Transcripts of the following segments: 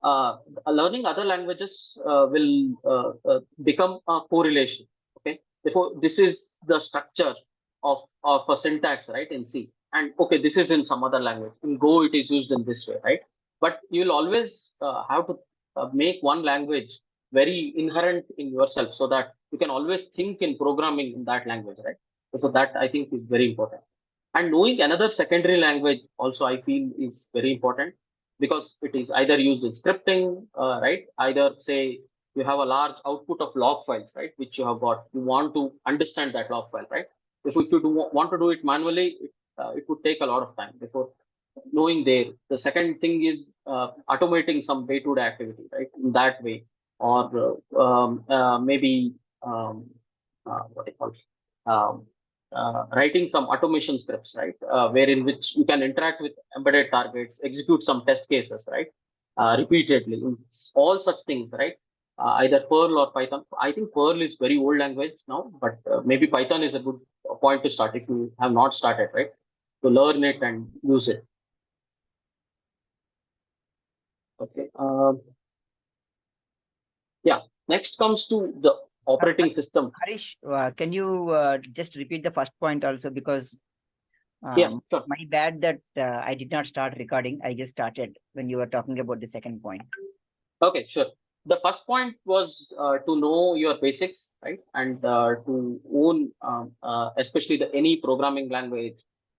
uh, learning other languages will become a correlation. Okay, therefore this is the structure of a syntax, right, in C. And okay, this is in some other language. In Go, it is used in this way, right? But you'll always have to make one language very inherent in yourself, so that you can always think in programming in that language, right? So that I think is very important. And knowing another secondary language also I feel is very important, because it is either used in scripting, right? Either say you have a large output of log files, right, which you have got. You want to understand that log file, right? If you want to do it manually, it would take a lot of time before knowing there. The second thing is automating some day-to-day activity, right? In that way, or maybe what do you call it? Um, writing some automation scripts, right? Wherein which you can interact with embedded targets, execute some test cases, right? Repeatedly, all such things, right? Either Perl or Python. I think Perl is very old language now, but maybe Python is a good point to start if you have not started, right? To learn it and use it. Okay. Yeah. Next comes to the operating system. Harish, can you just repeat the first point also? Because Yeah, sure. my bad that I did not start recording. I just started when you were talking about the second point. Okay, sure. The first point was to know your basics, right? And to own, especially any programming language,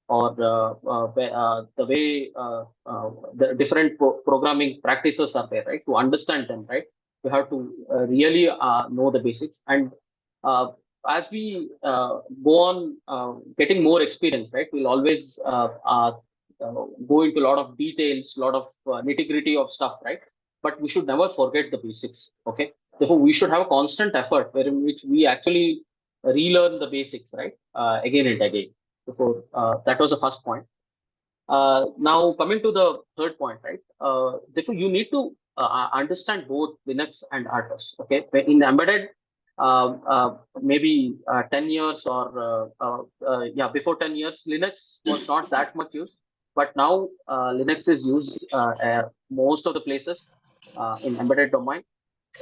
or the way the different programming practices are there, right? To understand them, right? You have to really know the basics. And uh, as we go on getting more experience, right? We'll always go into a lot of details, a lot of nitty gritty of stuff, right? But we should never forget the basics. Okay, therefore we should have a constant effort where in which we actually relearn the basics, right, again and again. Therefore that was the first point. Now coming to the third point, right? Therefore you need to understand both Linux and RTOS. Okay, in embedded, maybe 10 years or yeah, before 10 years Linux was not that much used, but now Linux is used most of the places in embedded domain.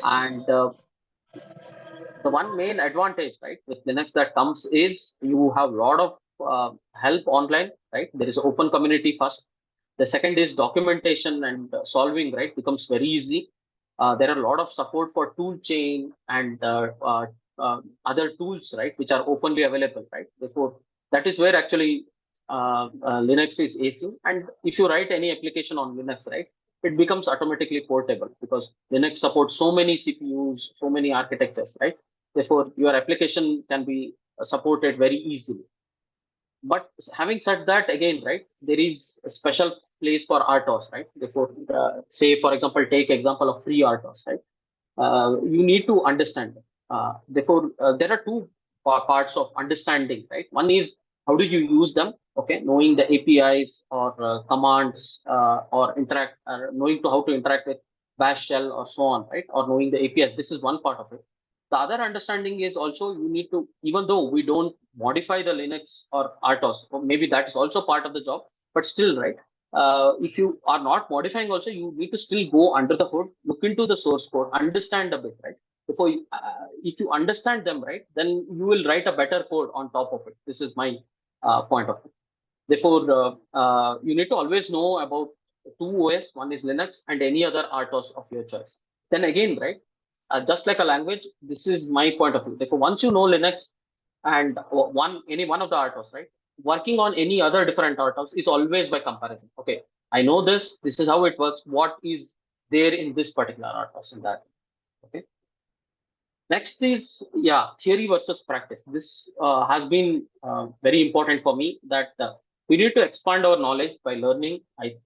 And the one main advantage, right, with Linux that comes is you have a lot of help online, right? There is open community first. The second is documentation and solving, right, becomes very easy. There are a lot of support for tool chain and other tools, right, which are openly available, right? Therefore, that is where actually Linux is AC. And if you write any application on Linux, right, it becomes automatically portable because Linux supports so many CPUs, so many architectures, right? Therefore, your application can be supported very easily. But having said that, again, right, there is a special place for RTOS, right? Therefore, say, for example, take example of free RTOS, right? You need to understand. Therefore, there are two parts of understanding, right? One is how do you use them, okay? Knowing the APIs or commands or interact, knowing to how to interact with Bash shell or so on, right? Or knowing the APIs. This is one part of it. The other understanding is also you need to, even though we don't modify the Linux or RTOS, or maybe that is also part of the job, but still, right? If you are not modifying also, you need to still go under the hood, look into the source code, understand a bit, right? Before you, if you understand them, right, then you will write a better code on top of it. This is my point of view. Therefore, you need to always know about two OS. One is Linux and any other RTOS of your choice. Then again, right, just like a language, this is my point of view. Therefore, once you know Linux and any one of the RTOS, right, working on any other different RTOS is always by comparison. Okay, I know this. This is how it works. What is there in this particular RTOS in that? Okay. Next is, yeah, theory versus practice. This has been very important for me, that we need to expand our knowledge by learning,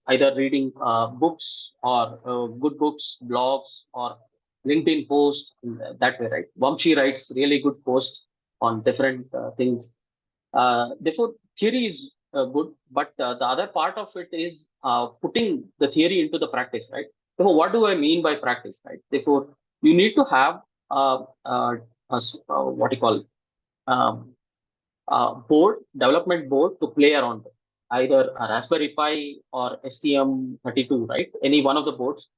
either reading books or good books, blogs, or LinkedIn posts, that way, right? Vamshi writes really good posts on different things. Therefore, theory is good, but the other part of it is putting the theory into the practice, right? So, what do I mean by practice, right? Therefore, you need to have what you call um, development board to play around with, either a Raspberry Pi or STM32, right? Any one of the boards.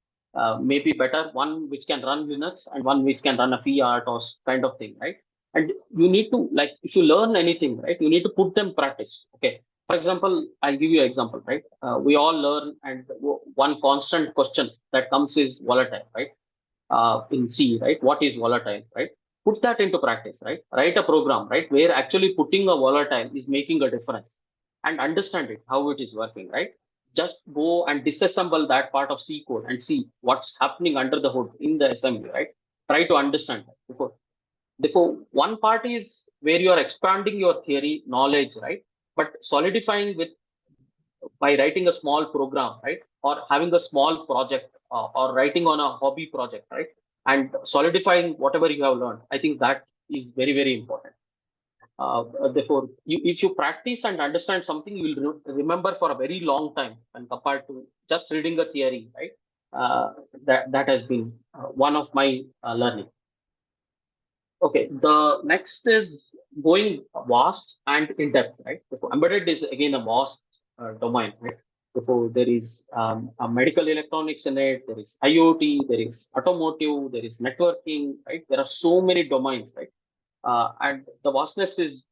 maybe better, one which can run Linux and one which can run a FreeRTOS kind of thing, right? And you need to, like, if you learn anything, right, you need to put them practice. Okay. For example, I'll give you an example, right? We all learn, and one constant question that comes is volatile, right? In C, right? What is volatile, right? Put that into practice, right? Write a program, right? Where actually putting a volatile is making a difference, and understand it, how it is working, right? Just go and disassemble that part of C code and see what's happening under the hood in the assembly, right? Try to understand that before one part is where you are expanding your theory knowledge, right? But solidifying with by writing a small program, right? Or having a small project, or writing on a hobby project, right? And solidifying whatever you have learned. I think that is very, very important. Therefore, if you practice and understand something, you will remember for a very long time, and compared to just reading a theory, right? That has been one of my learning. Okay, the next is going vast and in depth, right? So embedded is again a vast domain, right? So there is a medical electronics in it, there is IoT, there is automotive, there is networking, right? There are so many domains, right? And the vastness is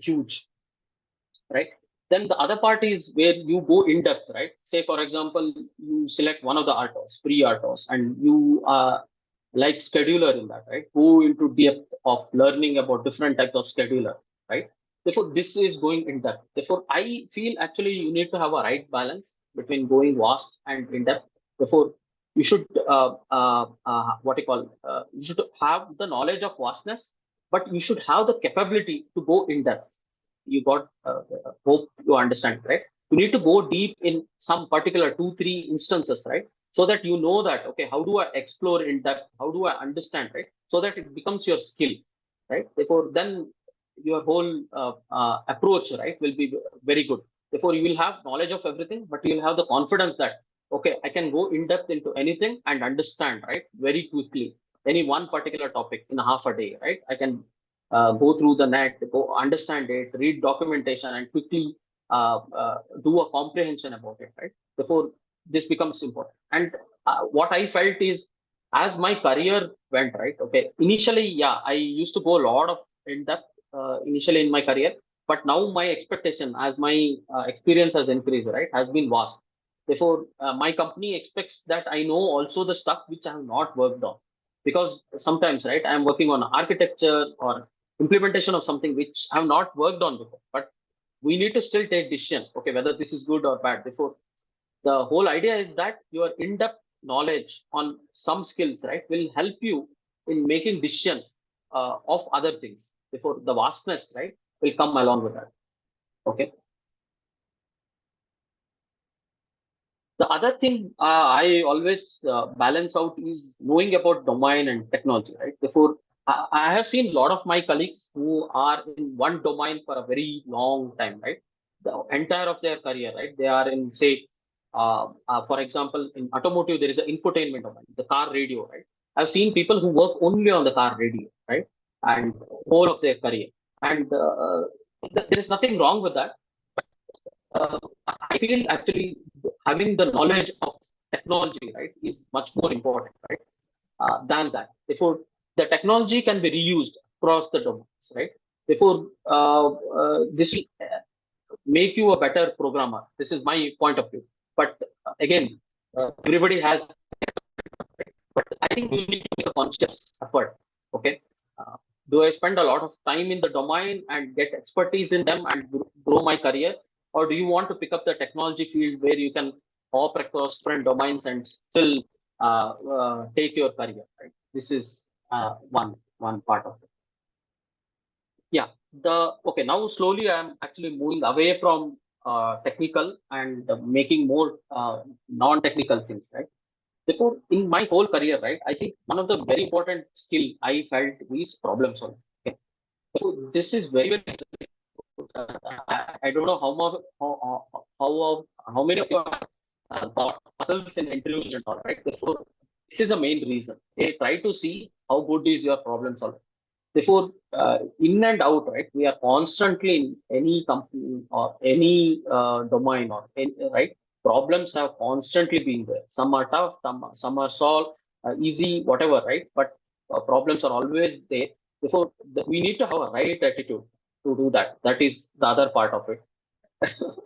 huge, right? Then the other part is where you go in depth, right? Say, for example, you select one of the RTOS, free RTOS, and you like scheduler in that, right? Go into depth of learning about different types of scheduler, right? Therefore, this is going in depth. Therefore, I feel actually you need to have a right balance between going vast and in depth. Therefore, you should what you call you should have the knowledge of vastness, but you should have the capability to go in depth. You got hope you understand, right? You need to go deep in some particular 2 3 instances, right? So that you know that, okay, how do I explore in depth, how do I understand, right? So that it becomes your skill, right? Therefore, then your whole approach, right, will be very good. Therefore, you will have knowledge of everything, but you will have the confidence that, okay, I can go in depth into anything and understand, right, very quickly any one particular topic in half a day, right? I can go through the net, go understand it, read documentation, and quickly do a comprehension about it, right? Therefore, this becomes important. And what I felt is, as my career went, right? Okay, initially, yeah, I used to go a lot of in depth initially in my career, but now my expectation, as my experience has increased, right, has been vast. Therefore, my company expects that I know also the stuff which I have not worked on, because sometimes, right, I'm working on architecture or implementation of something which I've not worked on before. But we need to still take decision, okay, whether this is good or bad. Before, the whole idea is that your in-depth knowledge on some skills, right, will help you in making decision of other things. Before, the vastness, right, will come along with that. Okay. The other thing I always balance out is knowing about domain and technology, right? Therefore, I have seen a lot of my colleagues who are in one domain for a very long time, right? The entire of their career, right? They are in, say, for example, in automotive, there is an infotainment domain, the car radio, right? I've seen people who work only on the car radio, right? And whole of their career. And there is nothing wrong with that. uh, I feel actually having the knowledge of technology, right, is much more important, right, than that. Therefore, the technology can be reused across the domains, right? Therefore, this will make you a better programmer. This is my point of view. But again, everybody has, but I think you need to make a conscious effort. Okay. Uh, do I spend a lot of time in the domain and get expertise in them and grow my career? Or do you want to pick up the technology field where you can hop across different domains and still take your career? Right. This is one part of it. Yeah. The okay. Now slowly I'm actually moving away from technical and making more non-technical things. Right. Therefore, in my whole career, right, I think one of the very important skill I felt is problem solving. Okay. So this is very, very I don't know how many of you have got muscles in interviews and all, right? Therefore, this is the main reason. They try to see how good is your problem solving. Therefore, in and out, right? We are constantly in any company or any domain or any, right? problems have constantly been there. Some are tough, some are solved, easy, whatever, right? But problems are always there. Therefore, we need to have a right attitude to do that. That is the other part of it.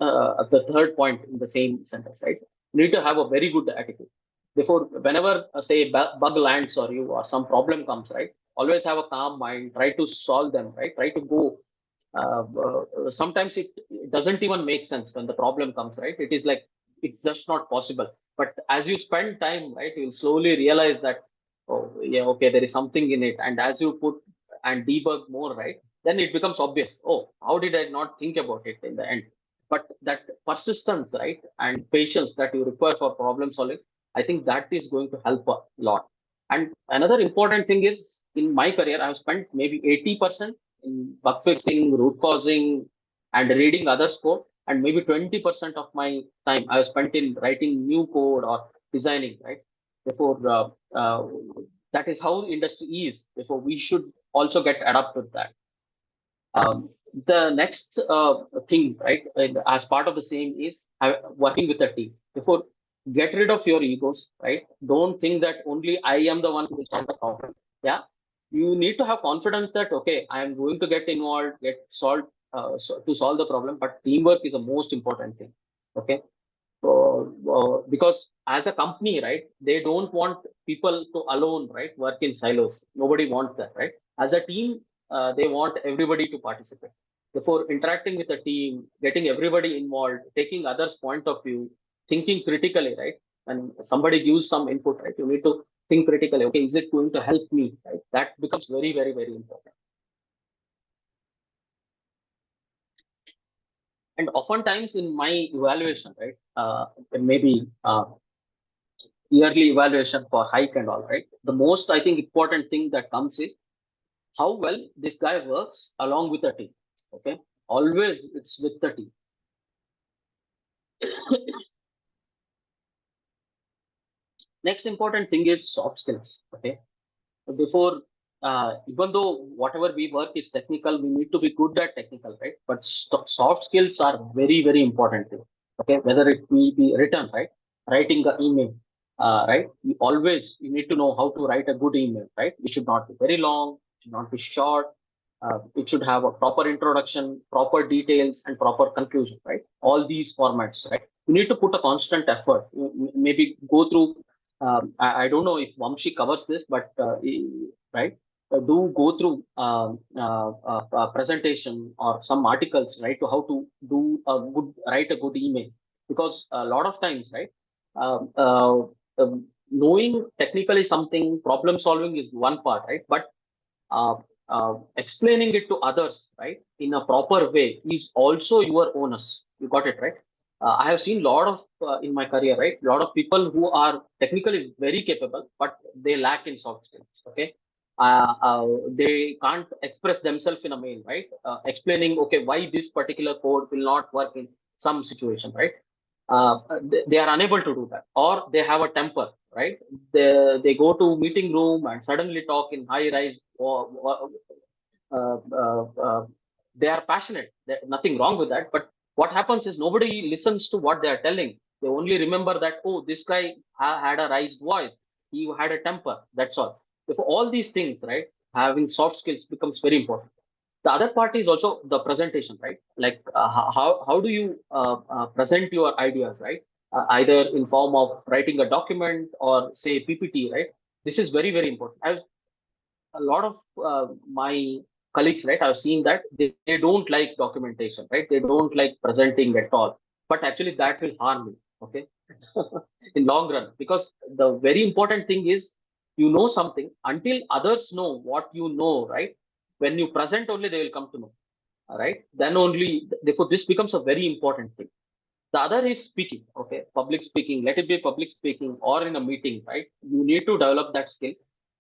The third point in the same sentence, right? You need to have a very good attitude. Therefore, whenever say bug lands or you or some problem comes, right? Always have a calm mind. Try to solve them, right? Try to go. Sometimes it doesn't even make sense when the problem comes, right? It is like it's just not possible. But as you spend time, right, you'll slowly realize that, oh yeah, okay, there is something in it. And as you put and debug more, right, then it becomes obvious. Oh, how did I not think about it in the end? But that persistence, right, and patience that you require for problem solving, I think that is going to help a lot. And another important thing is, in my career I've spent maybe 80% in bug fixing, root causing, and reading others code, and maybe 20% of my time I've spent in writing new code or designing, right? Therefore, that is how industry is. Therefore, we should also get adapted to that. The next thing, right, as part of the same is working with a team. Therefore, get rid of your egos, right? Don't think that only I am the one who will solve the problem. Yeah, you need to have confidence that okay, I am going to get involved, get solved to solve the problem. But teamwork is the most important thing. Okay, because as a company, right, they don't want people to alone, right, work in silos. Nobody wants that, right? As a team, they want everybody to participate. Therefore, interacting with the team, getting everybody involved, taking others' point of view, thinking critically, right? And somebody gives some input, right? You need to think critically. Okay, is it going to help me? Right? That becomes very, very, very important. And oftentimes in my evaluation, right, maybe yearly evaluation for hike and all, right? The most, I think, important thing that comes is how well this guy works along with the team. Okay. Always it's with the team. Next important thing is soft skills. Okay. Before, even though whatever we work is technical, we need to be good at technical, right? But soft skills are very, very important thing. Okay. Whether it will be written, right? Writing the email, right? You need to know how to write a good email, right? It should not be very long, it should not be short. It should have a proper introduction, proper details, and proper conclusion, right? All these formats, right? You need to put a constant effort. Maybe go through. I don't know if Vamshi covers this, but right, do go through presentation or some articles, right, to how to do a good write a good email, because a lot of times, right, um, uh, knowing technically something, problem solving is one part, right, but uh, explaining it to others, right, in a proper way is also your onus. You got it, right? I have seen a lot of in my career, right? A lot of people who are technically very capable, but they lack in soft skills. Okay, they can't express themselves in a mail, right? Explaining, okay, why this particular code will not work in some situation, right? They are unable to do that, or they have a temper, right? They go to meeting room and suddenly talk in high rise, or uh, uh, uh, they are passionate. Nothing wrong with that, but what happens is nobody listens to what they are telling. They only remember that, oh, this guy had a raised voice, he had a temper, that's all. If all these things, right, having soft skills becomes very important. The other part is also the presentation, right? Like how do you present your ideas, right? Either in form of writing a document or say PPT, right? This is very, very important. I've a lot of my colleagues, right, I've seen that they don't like documentation, right? They don't like presenting at all, but actually that will harm you. Okay. In long run, because the very important thing is, you know something until others know what you know, right? When you present only they will come to know. All right, then only, therefore this becomes a very important thing. The other is speaking. Okay, public speaking, let it be public speaking or in a meeting, right? You need to develop that skill.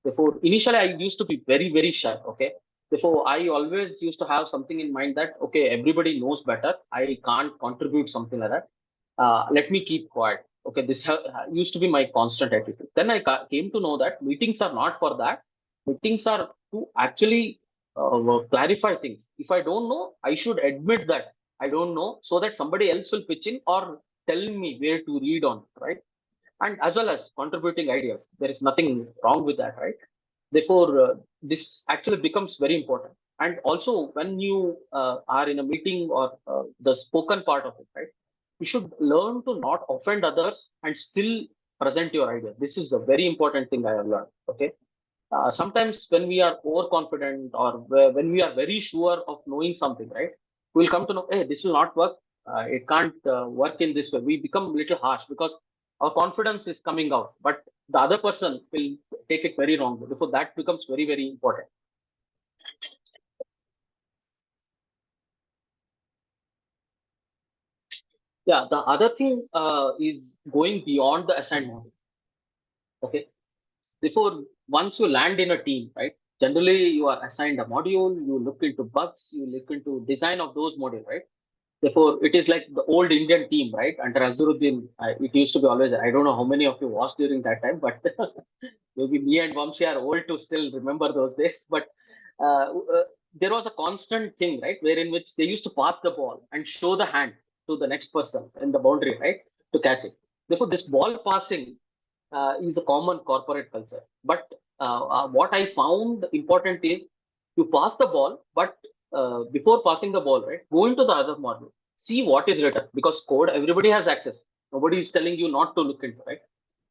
Therefore, initially I used to be very, very shy. Okay, therefore I always used to have something in mind that okay, everybody knows better, I can't contribute something like that. Let me keep quiet. Okay, this used to be my constant attitude. Then I came to know that meetings are not for that. Meetings are to actually clarify things. If I don't know, I should admit that I don't know, so that somebody else will pitch in, or tell me where to read on, right? And as well as contributing ideas. There is nothing wrong with that, right? Therefore, this actually becomes very important. And also, when you are in a meeting or the spoken part of it, right, you should learn to not offend others and still present your idea. This is a very important thing I have learned. Okay, sometimes when we are overconfident or when we are very sure of knowing something, right, we'll come to know, hey, this will not work. It can't work in this way. We become a little harsh because our confidence is coming out, but the other person will take it very wrongly. Therefore, that becomes very, very important. Yeah, the other thing is going beyond the assigned model. Okay, therefore, once you land in a team, right, generally you are assigned a module, you look into bugs, you look into design of those modules, right? Therefore, it is like the old Indian team, right? Under Azaruddin, it used to be always. I don't know how many of you watched during that time, but maybe me and Vamshi are old to still remember those days. But there was a constant thing, right, wherein which they used to pass the ball and show the hand to the next person in the boundary, right, to catch it. Therefore, this ball passing is a common corporate culture. But what I found important is you pass the ball, but before passing the ball, right, go into the other module, see what is written because code everybody has access. Nobody is telling you not to look into, right?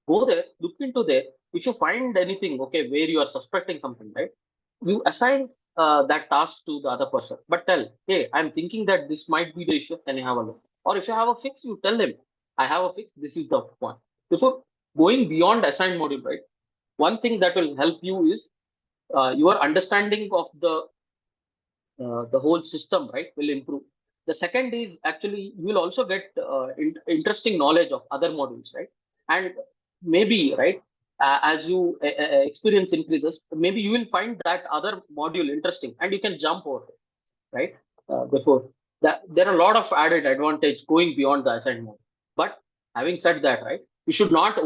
Go there, look into there. If you find anything, okay, where you are suspecting something, right, you assign that task to the other person, but tell, hey, I'm thinking that this might be the issue. Can you have a look? Or if you have a fix, you tell him, I have a fix. This is the point. Before going beyond assigned module, right? One thing that will help you is your understanding of the whole system, right, will improve. The second is actually you will also get interesting knowledge of other modules, right? And maybe, right, as you experience increases, maybe you will find that other module interesting and you can jump over it, right? Before that, there are a lot of added advantage going beyond the assigned module. But having said that, right, you should not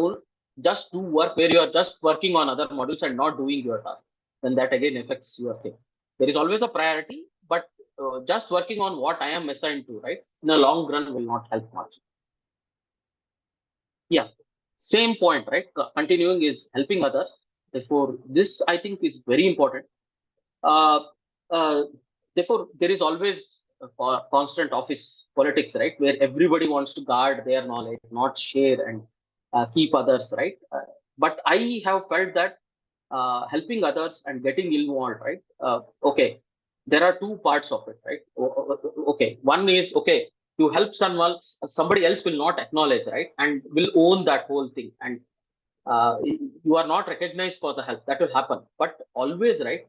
just do work where you are just working on other modules and not doing your task. Then that again affects your thing. There is always a priority, but just working on what I am assigned to, right, in the long run will not help much. Yeah, same point, right? Continuing is helping others. Therefore, this I think is very important. Uh, uh, Therefore, there is always a constant office politics, right, where everybody wants to guard their knowledge, not share and keep others, right? But I have felt that helping others and getting involved, right? Okay, there are two parts of it, right? Okay, one is okay, you help someone, somebody else will not acknowledge, right, and will own that whole thing, and you are not recognized for the help. That will happen, but always, right,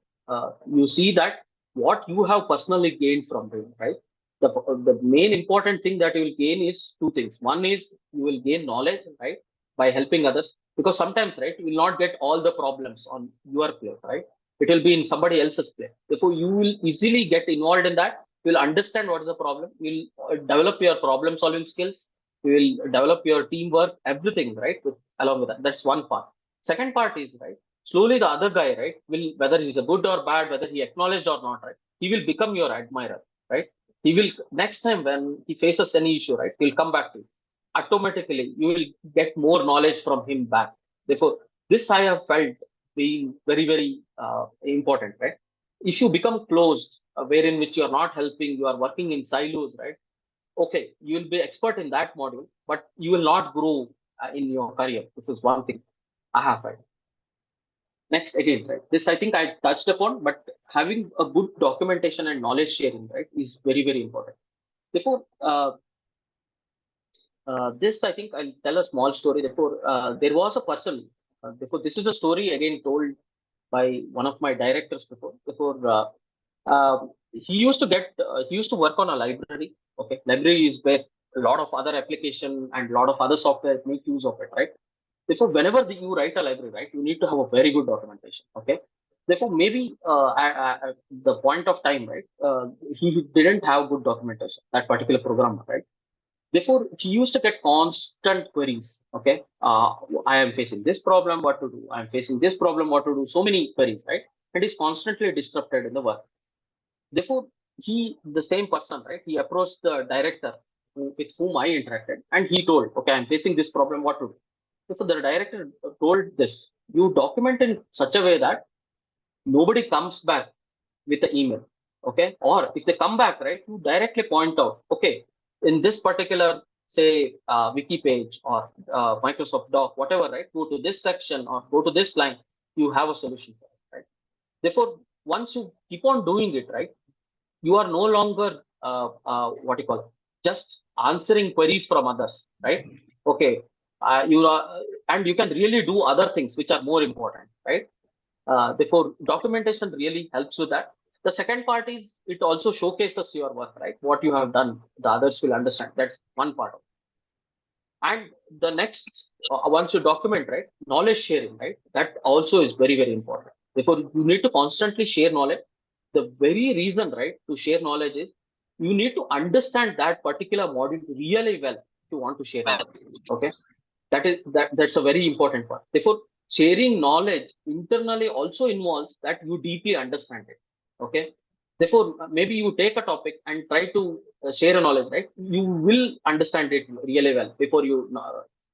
you see that what you have personally gained from it, right? The main important thing that you will gain is two things. One is you will gain knowledge, right, by helping others, because sometimes, right, you will not get all the problems on your plate, right? It will be in somebody else's plate. Therefore, you will easily get involved in that. You will understand what is the problem. You will develop your problem solving skills. You will develop your teamwork, everything, right, along with that. That's one part. Second part is, right, slowly the other guy, right, will, whether he's a good or bad, whether he acknowledged or not, right, he will become your admirer, right? He will, next time when he faces any issue, right, he'll come back to you. Automatically, you will get more knowledge from him back. Therefore, this I have felt being very, very important, right? If you become closed, wherein which you are not helping, you are working in silos, right? Okay, you will be expert in that module, but you will not grow in your career. This is one thing I have heard. Next, again, right? This I think I touched upon, but having a good documentation and knowledge sharing, right, is very, very important. Therefore, this I think I'll tell a small story. Therefore, there was a person. Therefore, this is a story again told by one of my directors before. Therefore, he used to work on a library. Okay, library is where a lot of other application and a lot of other software make use of it, right? Therefore, whenever you write a library, right, you need to have a very good documentation. Okay. Therefore, maybe at the point of time, right, he didn't have good documentation, that particular program, right? Therefore, he used to get constant queries. Okay. I am facing this problem, what to do? I'm facing this problem, what to do? So many queries, right? And he's constantly disrupted in the work. Therefore, the same person, right, he approached the director with whom I interacted, and he told, okay, I'm facing this problem, what to do? So the director told this, you document in such a way that nobody comes back with the email. Okay. Or if they come back, right, you directly point out, okay, in this particular, say, wiki page or Microsoft Doc, whatever, right, go to this section or go to this line, you have a solution for it, right? Therefore, once you keep on doing it, right, you are no longer what you call it, just answering queries from others, right? Okay, you are, and you can really do other things which are more important, right? Therefore, documentation really helps with that. The second part is it also showcases your work, right? What you have done, the others will understand. That's one part of it. And the next, once you document, right, knowledge sharing, right, that also is very, very important. Therefore, you need to constantly share knowledge. The very reason, right, to share knowledge is you need to understand that particular module really well if you want to share knowledge. Okay, that's a very important part. Therefore, sharing knowledge internally also involves that you deeply understand it. Okay, therefore, maybe you take a topic and try to share a knowledge, right? You will understand it really well before you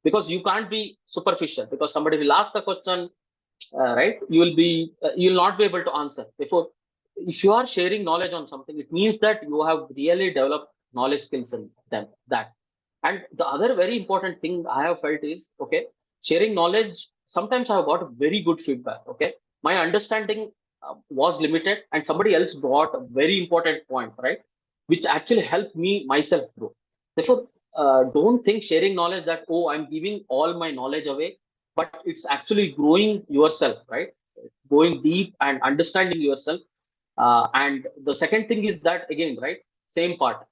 because you can't be superficial, because somebody will ask a question, right? You will not be able to answer. Therefore, if you are sharing knowledge on something, it means that you have really developed knowledge skills in them, that. And the other very important thing I have felt is, okay, sharing knowledge, sometimes I have got a very good feedback. Okay, my understanding was limited, and somebody else brought a very important point, right, which actually helped me myself grow. Therefore, don't think sharing knowledge that, oh, I'm giving all my knowledge away, but it's actually growing yourself, right? Going deep and understanding yourself. And the second thing is that, again, right, same part,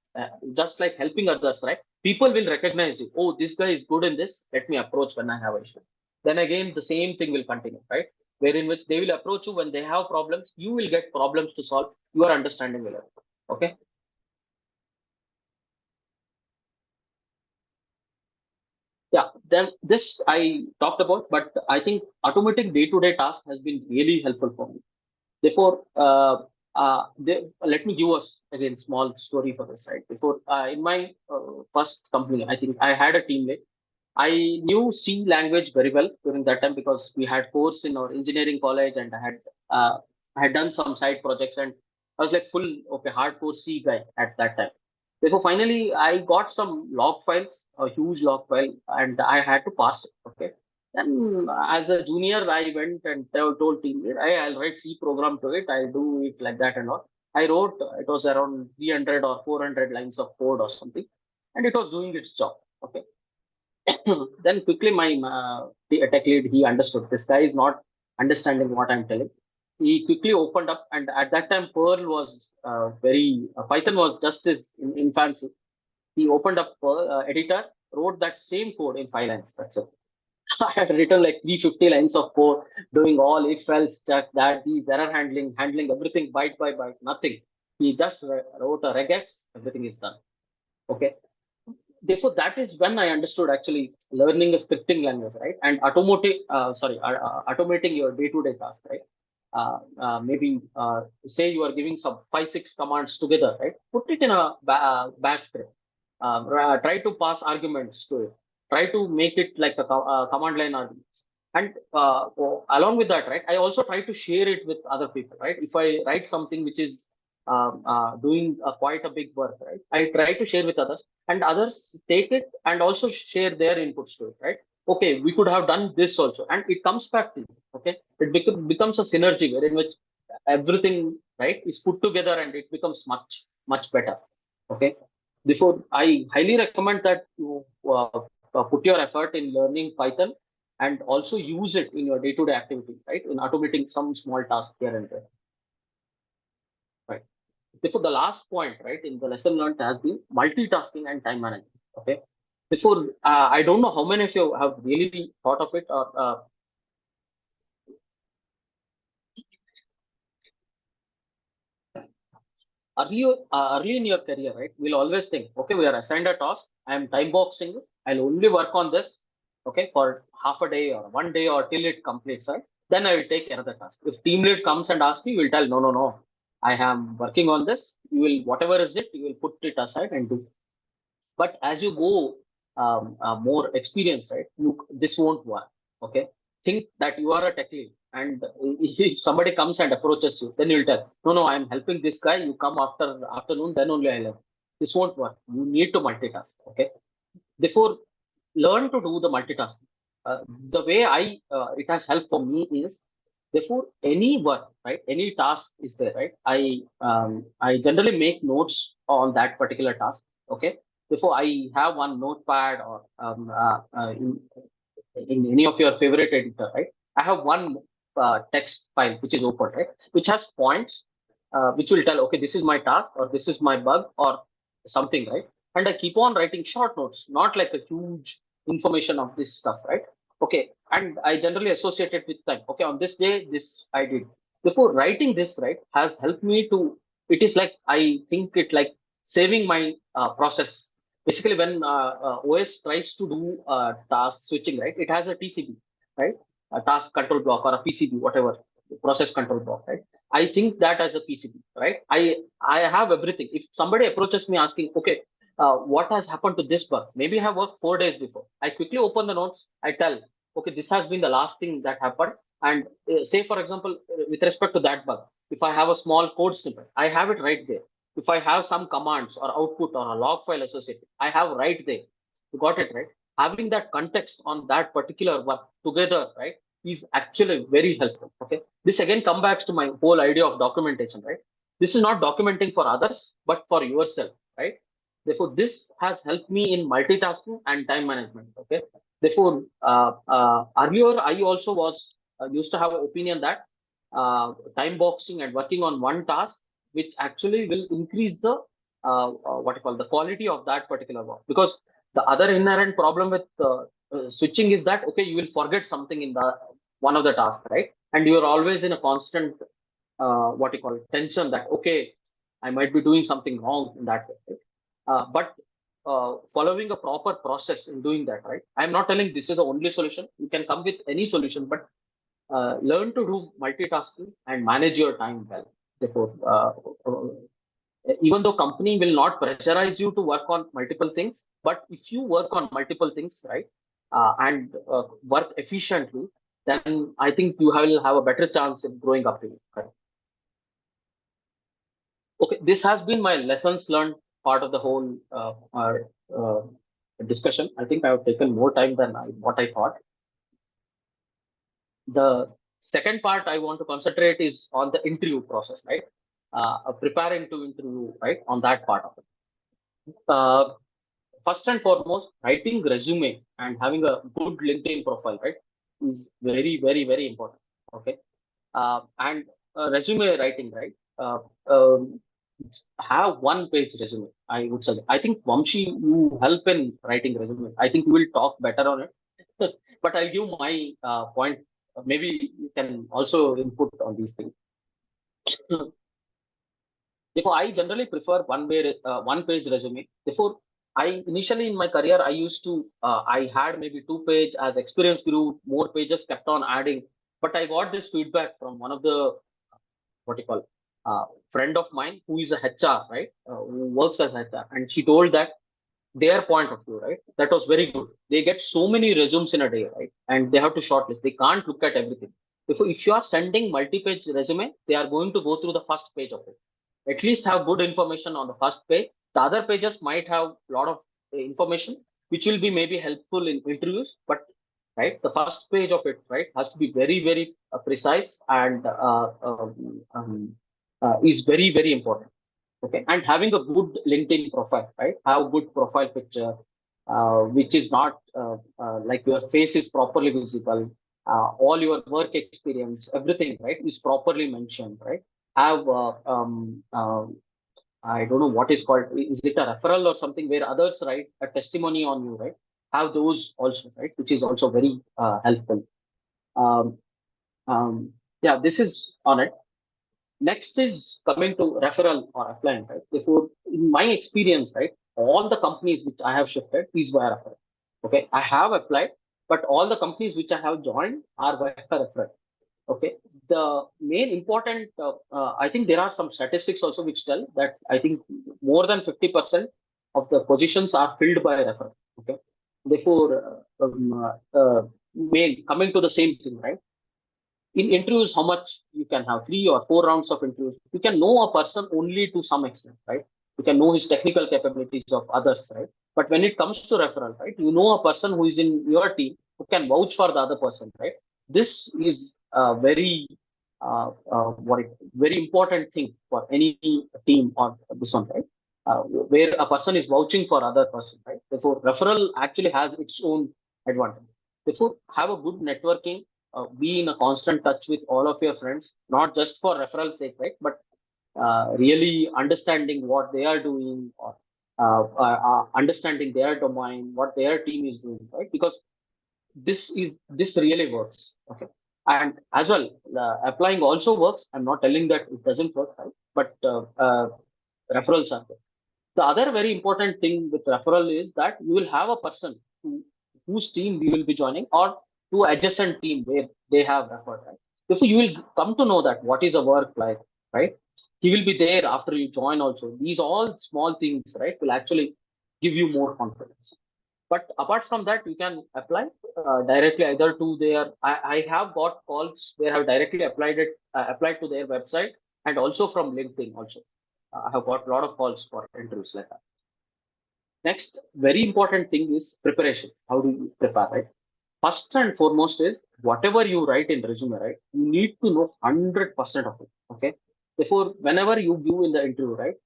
just like helping others, right? People will recognize you. Oh, this guy is good in this. Let me approach when I have an issue. Then again, the same thing will continue, right? Wherein which they will approach you when they have problems. You will get problems to solve. Your understanding will help. Okay. Yeah. Then this I talked about, but I think automating day-to-day tasks has been really helpful for me. Therefore, let me give us again small story for this. Right, before in my first company, I think I had a teammate. I knew C language very well during that time because we had course in our engineering college, and I had done some side projects, and I was like full okay hardcore C guy at that time. Therefore, finally, I got some log files, a huge log file, and I had to pass it. Okay. Then, as a junior, I went and told team lead, I'll write C program to it. I'll do it like that and all. I wrote, it was around 300 or 400 lines of code or something, and it was doing its job. Okay. Then quickly, my tech lead, he understood this guy is not understanding what I'm telling. He quickly opened up, and at that time, Perl was Python was just his in infancy. He opened up editor, wrote that same code in 5 lines. That's it. I had written like 350 lines of code, doing all if else, check that, these error handling everything byte by byte, nothing. He just wrote a regex, everything is done. Okay. Therefore, that is when I understood actually learning a scripting language, right? And automating your day-to-day task, right? Maybe say you are giving some 5, 6 commands together, right? Put it in a bash script. Try to pass arguments to it. Try to make it like a command line arguments. And along with that, right, I also try to share it with other people, right? If I write something which is doing quite a big work, right, I try to share with others, and others take it and also share their inputs to it, right? Okay, we could have done this also, and it comes back to you. Okay, it becomes a synergy wherein which everything, right, is put together, and it becomes much better. Okay, therefore I highly recommend that you put your effort in learning Python, and also use it in your day-to-day activity, right, in automating some small task here and there, right? Therefore, the last point, right, in the lesson learned has been multitasking and time management. Okay. Before, I don't know how many of you have really thought of it, or early in your career, right? We'll always think, okay, we are assigned a task. I am time boxing it. I'll only work on this, okay, for half a day or one day or till it completes, right? Then I will take another task. If team lead comes and asks me, we'll tell, no, no, no. I am working on this. You will, whatever is it, you will put it aside and do. But as you go more experienced, right, this won't work. Okay, think that you are a tech lead, and if somebody comes and approaches you, then you'll tell, no, no, I'm helping this guy. You come after afternoon, then only I'll help. This won't work. You need to multitask. Okay, therefore, learn to do the multitasking. The way it has helped for me is, therefore, any work, right, any task is there, right? I generally make notes on that particular task. Okay, therefore I have one notepad, or in any of your favorite editor, right? I have one text file which is open, right, which has points, which will tell, okay, this is my task, or this is my bug, or something, right? And I keep on writing short notes, not like a huge information of this stuff, right? Okay, and I generally associate it with time. Okay, on this day, this I did. Before writing this, right, has helped me to. It is like, I think it like saving my process. Basically, when OS tries to do task switching, right, it has a TCB, right, a task control block, or a PCB, whatever, process control block, right. I think that as a PCB, right. I have everything. If somebody approaches me asking, okay, what has happened to this bug? Maybe I have worked 4 days before. I quickly open the notes. I tell, okay, this has been the last thing that happened. And say, for example, with respect to that bug, if I have a small code snippet, I have it right there. If I have some commands or output or a log file associated, I have right there. You got it, right? Having that context on that particular work together, right, is actually very helpful. Okay. This again comes back to my whole idea of documentation, right? This is not documenting for others, but for yourself, right? Therefore, this has helped me in multitasking and time management. Okay. Therefore, earlier I also was used to have an opinion that time boxing and working on one task, which actually will increase the what you call the quality of that particular work. Because the other inherent problem with switching is that, okay, you will forget something in the one of the tasks, right? And you are always in a constant what you call it, tension that, okay, I might be doing something wrong in that way. Right? But following a proper process in doing that, right? I'm not telling this is the only solution. You can come with any solution, but learn to do multitasking and manage your time well. Therefore, even though company will not pressurize you to work on multiple things, but if you work on multiple things, right, and work efficiently, then I think you will have a better chance in growing up in it. Correct? Okay, this has been my lessons learned part of the whole uh, discussion. I think I have taken more time than what I thought. The second part I want to concentrate is on the interview process, right? Preparing to interview, right? On that part of it. Uh, First and foremost, writing resume and having a good LinkedIn profile, right, is very, very, very important. Okay, and resume writing, right? Um, have one page resume. I would say. I think Vamshi, you help in writing resume. I think you will talk better on it. But I'll give my point. Maybe you can also input on these things. Therefore, I generally prefer one page resume. Therefore, I initially in my career, I used to, I had maybe 2 page. As experience grew, more pages kept on adding. But I got this feedback from one of the, what you call, friend of mine who is a HR, right, who works as HR. And she told that their point of view, right, that was very good. They get so many resumes in a day, right, and they have to shortlist. They can't look at everything. If you are sending multi-page resume, they are going to go through the first page of it. At least have good information on the first page. The other pages might have a lot of information which will be maybe helpful in interviews, but right, the first page of it, right, has to be very, very precise, and is very, very important. Okay, and having a good LinkedIn profile, right? Have a good profile picture, which is not like your face is properly visible, all your work experience, everything, right, is properly mentioned, right? Have I don't know what is called. Is it a referral or something where others write a testimony on you, right? Have those also, right? Which is also very helpful. Um, yeah, this is on it. Next is coming to referral or applying, right? Therefore, in my experience, right, all the companies which I have shifted is via referral. Okay, I have applied, but all the companies which I have joined are via referral. Okay, the main important, I think there are some statistics also which tell that I think more than 50%. of the positions are filled by referral. Okay. Therefore, coming to the same thing, right? In interviews, how much you can have 3 or 4 rounds of interviews. You can know a person only to some extent, right? You can know his technical capabilities of others, right? But when it comes to referral, right, you know a person who is in your team who can vouch for the other person, right? This is a very important thing for any team or this one, right? Where a person is vouching for other person, right? Therefore, referral actually has its own advantage. Therefore, have a good networking, be in a constant touch with all of your friends, not just for referral sake, right? But really understanding what they are doing, or understanding their domain, what their team is doing, right? Because this really works. Okay. And as well, applying also works. I'm not telling that it doesn't work, right? But referrals are there. The other very important thing with referral is that you will have a person whose team you will be joining, or to adjacent team where they have referred, right? Therefore, you will come to know that what is a work like, right? He will be there after you join also. These all small things, right, will actually give you more confidence. But apart from that, you can apply directly either to their. I have got calls where I have directly applied to their website, and also from LinkedIn also. I have got a lot of calls for interviews like that. Next, very important thing is preparation. How do you prepare, right? First and foremost is whatever you write in resume, right? You need to know 100% of it. Okay. Therefore, whenever you give in the interview, right?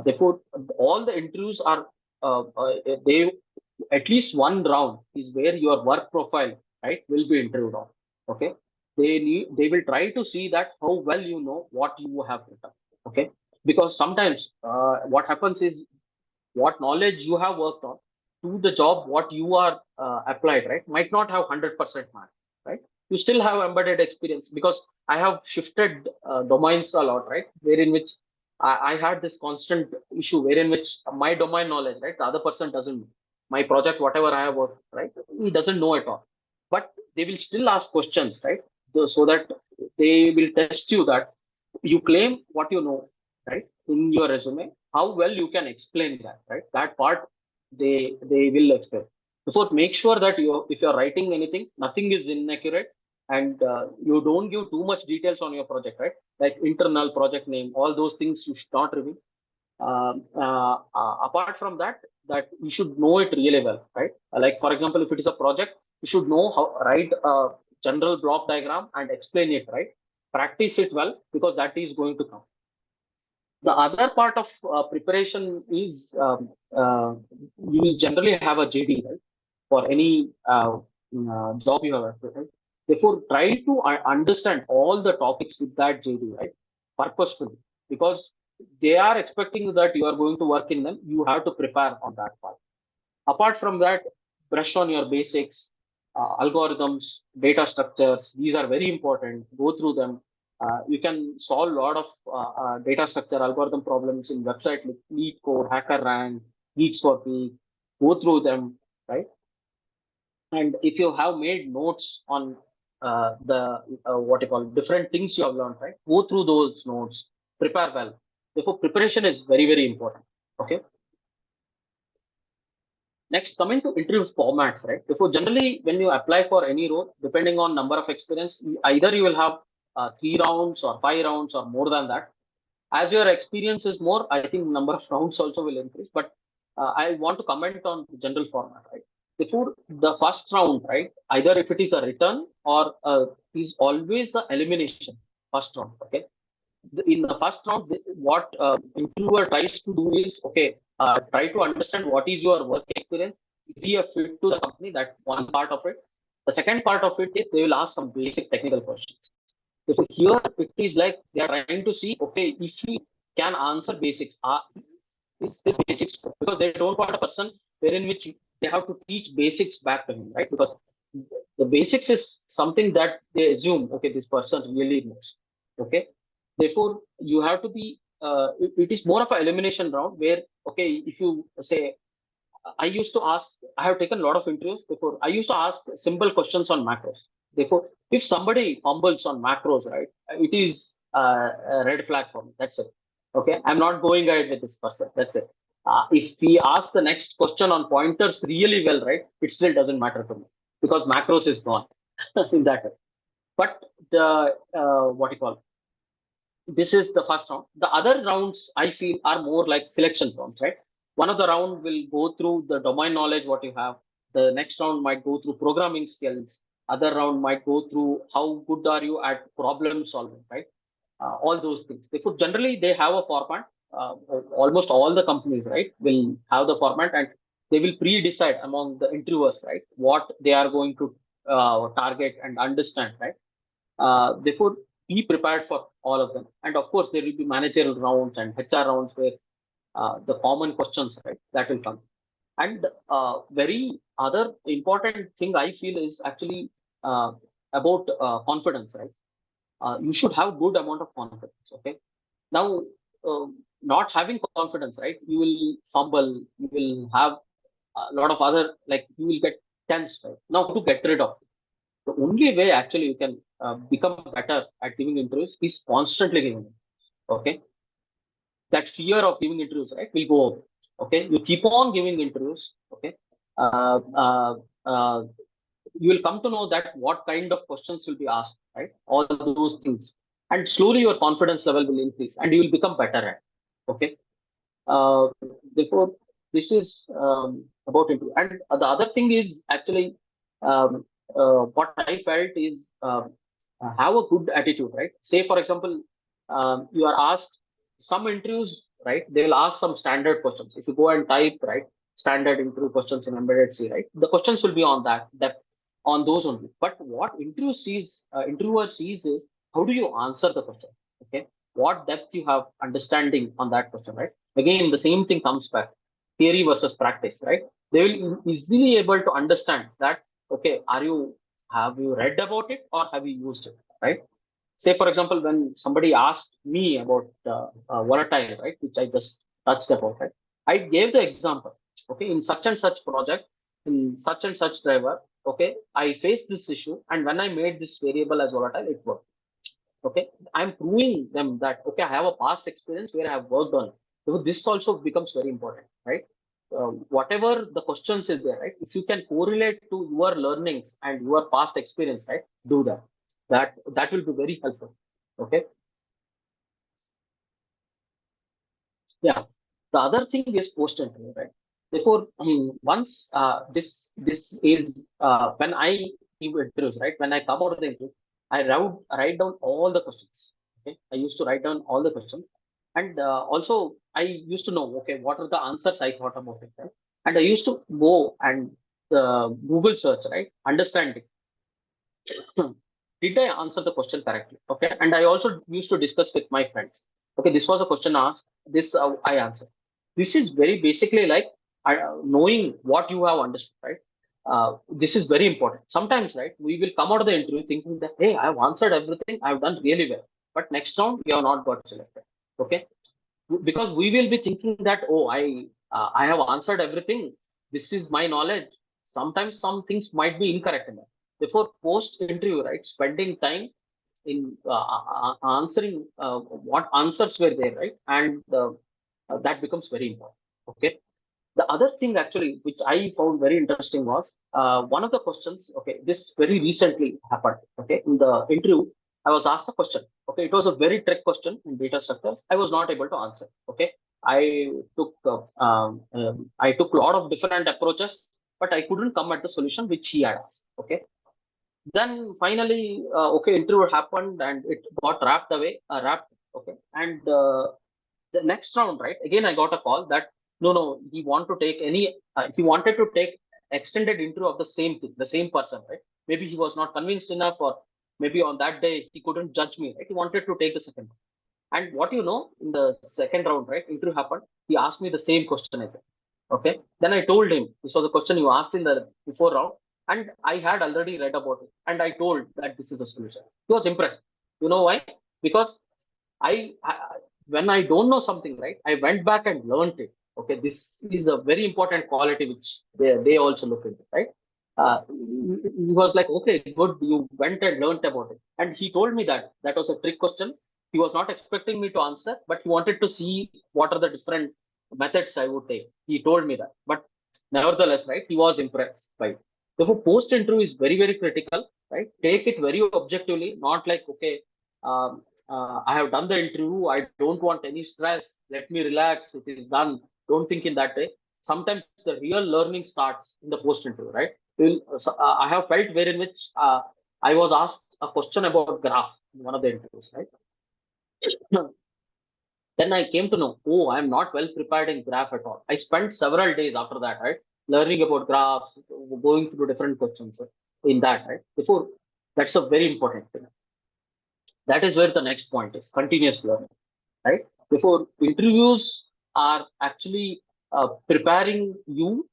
Therefore, all the interviews are they at least one round is where your work profile, right, will be interviewed on. Okay. They will try to see that how well you know what you have written. Okay. Because sometimes what happens is what knowledge you have worked on to the job what you are applied, right, might not have 100% mark, right? You still have embedded experience, because I have shifted domains a lot, right, wherein which I had this constant issue wherein which my domain knowledge, right, the other person doesn't know. My project whatever I have worked, right, he doesn't know at all. But they will still ask questions, right? So that they will test you that you claim what you know, right, in your resume, how well you can explain that, right? That part they will explain. Therefore, make sure that you, if you're writing anything, nothing is inaccurate, and you don't give too much details on your project, right? Like internal project name, all those things you should not reveal. Apart from that, that you should know it really well, right? Like for example, if it is a project, you should know how write a general block diagram and explain it, right? Practice it well, because that is going to come. The other part of preparation is you will generally have a JD, right, for any job you have applied, right? Therefore, try to understand all the topics with that JD, right, purposefully, because they are expecting that you are going to work in them. You have to prepare on that part. Apart from that, brush on your basics, algorithms, data structures. These are very important. Go through them. You can solve a lot of data structure algorithm problems in website like LeetCode, HackerRank, Geeks for Geek. Go through them, right? And if you have made notes on the what you call different things you have learned, right? Go through those notes. Prepare well. Therefore, preparation is very important. Okay. Next, coming to interview formats, right? Therefore, generally, when you apply for any role, depending on number of experience, either you will have 3 rounds or 5 rounds or more than that. As your experience is more, I think number of rounds also will increase. But I want to comment on the general format, right? Before the first round, right? Either if it is a return or is always a elimination first round. Okay. In the first round, what interviewer tries to do is, okay, try to understand what is your work experience. Is he a fit to the company? That one part of it. The second part of it is they will ask some basic technical questions. So here it is like they are trying to see, okay, if he can answer basics, is basics, because they don't want a person wherein which they have to teach basics back to him, right? Because the basics is something that they assume, okay, this person really knows. Okay. Therefore, you have to be, it is more of an elimination round where, okay, if you say, I used to ask, I have taken a lot of interviews before. I used to ask simple questions on macros. Therefore, if somebody fumbles on macros, right, it is a red flag for me. That's it. Okay. I'm not going ahead with this person. That's it. If we ask the next question on pointers really well, right, it still doesn't matter to me because macros is gone in that way. But the what you call this is the first round. The other rounds I feel are more like selection rounds, right? One of the round will go through the domain knowledge what you have. The next round might go through programming skills. Other round might go through how good are you at problem solving, right? All those things. Therefore, generally they have a format. Uh, Almost all the companies, right, will have the format, and they will pre-decide among the interviewers, right, what they are going to target and understand, right. Therefore, be prepared for all of them. And of course, there will be managerial rounds and HR rounds where the common questions, right, that will come. And very other important thing I feel is actually uh, about confidence, right? You should have good amount of confidence. Okay. Now, not having confidence, right? You will fumble. You will have a lot of other like you will get tense, right? Now, to get rid of the only way actually you can become better at giving interviews is constantly giving. Okay, that fear of giving interviews, right, will go away. Okay, you keep on giving interviews. Okay, uh, uh, uh, you will come to know that what kind of questions will be asked, right? All those things, and slowly your confidence level will increase, and you will become better at. Okay, uh, therefore, this is about interview. And the other thing is actually um, what I felt is have a good attitude, right? Say, for example, you are asked some interviews, right? They will ask some standard questions. If you go and type, right, standard interview questions in Embedded C, right, the questions will be on that on those only. But what interviewer sees is how do you answer the question? Okay, what depth you have understanding on that question, right? Again, the same thing comes back, theory versus practice, right? They will easily able to understand that, okay, have you read about it or have you used it, right? Say, for example, when somebody asked me about volatile, right, which I just touched about, right, I gave the example. Okay, in such and such project, in such and such driver, okay, I faced this issue, and when I made this variable as volatile, it worked. Okay, I'm proving them that okay, I have a past experience where I have worked on it. So this also becomes very important, right? Whatever the questions is there, right? If you can correlate to your learnings and your past experience, right, do that. That will be very helpful. Okay, yeah. The other thing is post interview, right? Therefore, once this is when I give interviews, right? When I come out of the interview, I write down all the questions. Okay, I used to write down all the questions, and also I used to know okay what are the answers I thought about it, right? And I used to go and Google search, right? Understanding did I answer the question correctly? Okay, and I also used to discuss with my friends. Okay, this was a question asked. This I answered. This is very basically like knowing what you have understood, right? This is very important. Sometimes, right, we will come out of the interview thinking that hey, I've answered everything, I've done really well, but next round we have not got selected. Okay, because we will be thinking that oh I have answered everything, this is my knowledge. Sometimes some things might be incorrect in that. Therefore, post interview, right, spending time in answering what answers were there, right, and that becomes very important. Okay, the other thing actually which I found very interesting was one of the questions. Okay, this very recently happened. Okay, in the interview I was asked a question. Okay, it was a very trick question in data structures. I was not able to answer. Okay, took I took a lot of different approaches, but I couldn't come at the solution which he had asked. Okay, then finally okay, interview happened and it got wrapped. Okay, and the next round, right, again I got a call that no, he wanted to take extended interview of the same thing, the same person, right? Maybe he was not convinced enough, or maybe on that day he couldn't judge me, right? He wanted to take the second. And what you know, in the second round, right, interview happened, he asked me the same question again. Okay, then I told him this was the question you asked in the before round, and I had already read about it, and I told that this is a solution. He was impressed. You know why? Because I when I don't know something, right, I went back and learned it. Okay, this is a very important quality which they also look into, right? He was like, okay, good, you went and learned about it, and he told me that that was a trick question. He was not expecting me to answer, but he wanted to see what are the different methods I would take. He told me that, but nevertheless, right, he was impressed by it. Therefore, post interview is very, very critical, right? Take it very objectively, not like, okay, I have done the interview, I don't want any stress, let me relax, it is done. Don't think in that way. Sometimes the real learning starts in the post interview, right? I have felt wherein which I was asked a question about graph in one of the interviews, right? Then I came to know, oh, I'm not well prepared in graph at all. I spent several days after that, right, learning about graphs, going through different questions in that, right? Before, that's a very important thing. That is where the next point is continuous learning, right? Before interviews are actually preparing you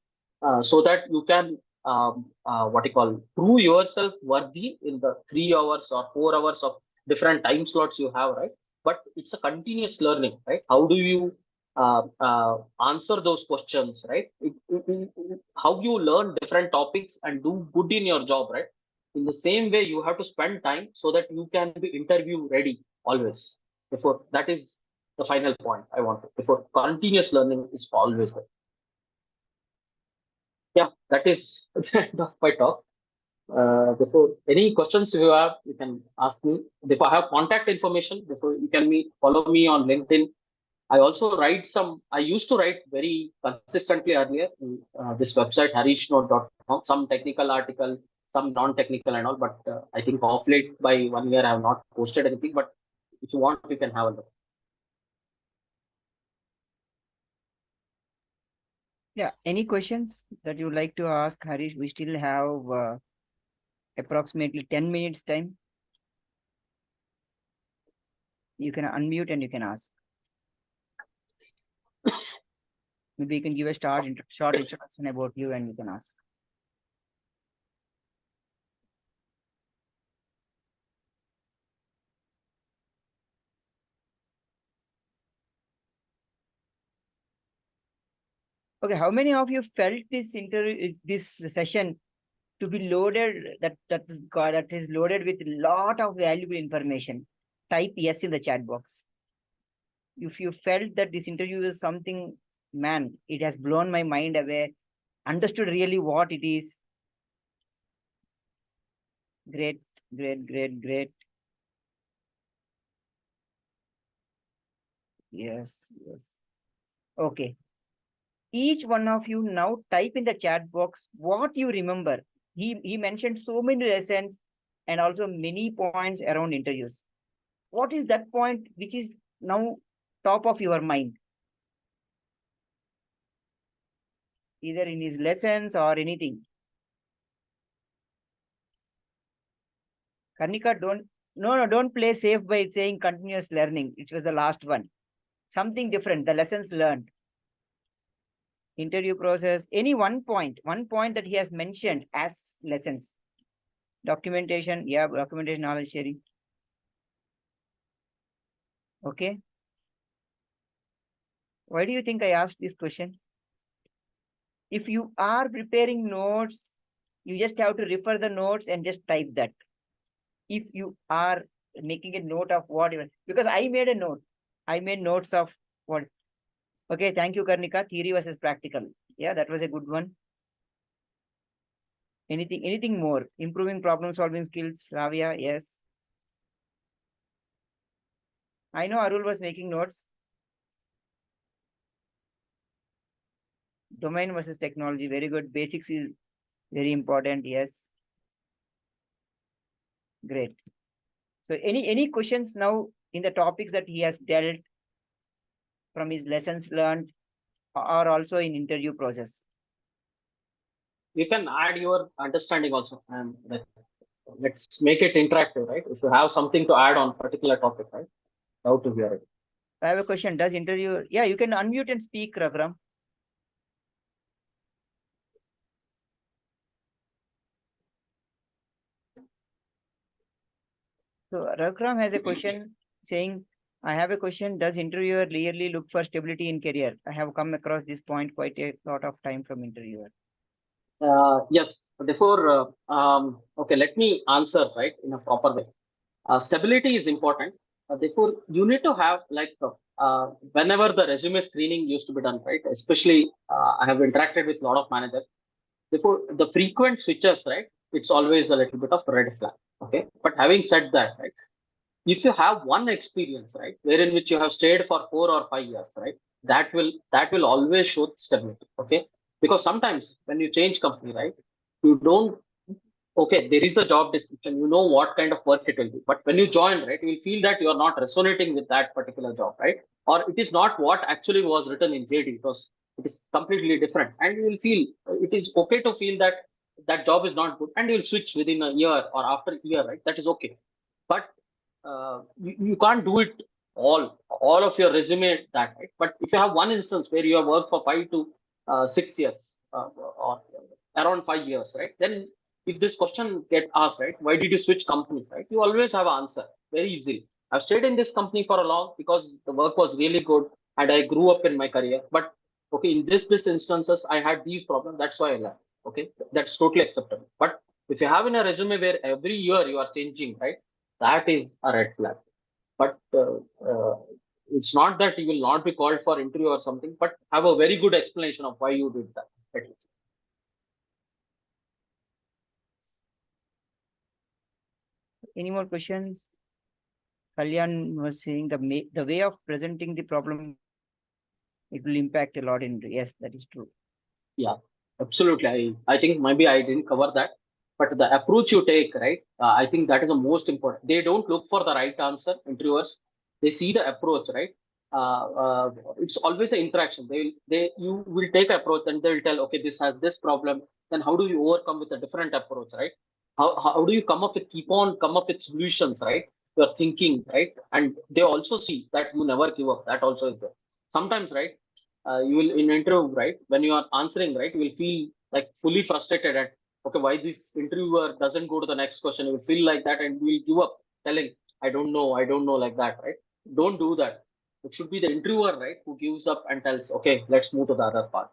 so that you can what you call prove yourself worthy in the 3 hours or 4 hours of different time slots you have, right? But it's a continuous learning, right? How do you answer those questions, right? How you learn different topics and do good in your job, right? In the same way, you have to spend time so that you can be interview ready always. Before that is the final point I want to. Before continuous learning is always there. Yeah, that is the end of my talk. Before any questions you have, you can ask me. If I have contact information, before you can follow me on LinkedIn. I also write some. I used to write very consistently earlier in this website harishnote.com. Some technical article, some non-technical and all. But I think off late by 1 year, I have not posted anything. But if you want, you can have a look. Yeah, any questions that you like to ask, Harish? We still have approximately 10 minutes time. You can unmute and you can ask. Maybe you can give a short introduction about you and you can ask. Okay, how many of you felt this session to be loaded, that is loaded with a lot of valuable information? Type yes in the chat box. If you felt that this interview is something, man, it has blown my mind away, understood really what it is. Great, great, great, great. Yes, yes. Okay. Each one of you now type in the chat box what you remember. He mentioned so many lessons and also many points around interviews. What is that point which is now top of your mind? Either in his lessons or anything. Karnika, don't play safe by saying continuous learning. It was the last one. Something different, the lessons learned. Interview process, any one point that he has mentioned as lessons. Documentation, yeah, documentation, knowledge sharing. Okay. Why do you think I asked this question? If you are preparing notes, you just have to refer the notes and just type that. If you are making a note of whatever, because I made a note. I made notes of what. Okay, thank you, Karnika. Theory versus practical. Yeah, that was a good one. Anything more? Improving problem solving skills, Ravia, yes. I know Arul was making notes. Domain versus technology, very good. Basics is very important, yes. Great. So any questions now in the topics that he has dealt from his lessons learned or also in interview process? You can add your understanding also, and let's make it interactive, right? If you have something to add on particular topic, right? How to hear it. I have a question. Does interview? Yeah, you can unmute and speak, Raghuram. So Raghuram has a question saying, I have a question. Does interviewer really look for stability in career? I have come across this point quite a lot of time from interviewer. Yes. Therefore, okay, let me answer right in a proper way. Stability is important. Therefore, you need to have like whenever the resume screening used to be done, right? Especially, I have interacted with a lot of managers. Before the frequent switches, right? It's always a little bit of red flag. Okay. But having said that, right? If you have one experience, right, wherein which you have stayed for 4 or 5 years, right, that will always show stability. Okay. Because sometimes when you change company, right, you don't okay, there is a job description, you know what kind of work it will be. But when you join, right, you will feel that you are not resonating with that particular job, right? Or it is not what actually was written in JD. It is completely different. And you will feel it is okay to feel that that job is not good and you will switch within a year or after a year, right? That is okay. But you can't do it all of your resume that, right? But if you have one instance where you have worked for 5 to 6 years or around 5 years, right? Then if this question get asked, right, why did you switch company, right? You always have an answer very easily. I've stayed in this company for a long because the work was really good and I grew up in my career. But okay, in this instances, I had these problems. That's why I left. Okay, that's totally acceptable. But if you have in a resume where every year you are changing, right, that is a red flag. But it's not that you will not be called for interview or something, but have a very good explanation of why you did that. At least. Any more questions? Kalyan was saying the way of presenting the problem, it will impact a lot in. Yes, that is true. Yeah, absolutely. I think maybe I didn't cover that, but the approach you take, right? I think that is the most important. They don't look for the right answer, interviewers. They see the approach, right? It's always an interaction. You will take approach and they will tell, okay, this has this problem. Then how do you overcome with a different approach, right? How do you come up with solutions, right? You're thinking, right? And they also see that you never give up. That also is there. Sometimes, right? You will in interview, right, when you are answering, right, you will feel like fully frustrated at okay, why this interviewer doesn't go to the next question. You will feel like that and you will give up telling I don't know like that, right? Don't do that. It should be the interviewer, right, who gives up and tells, okay, let's move to the other part.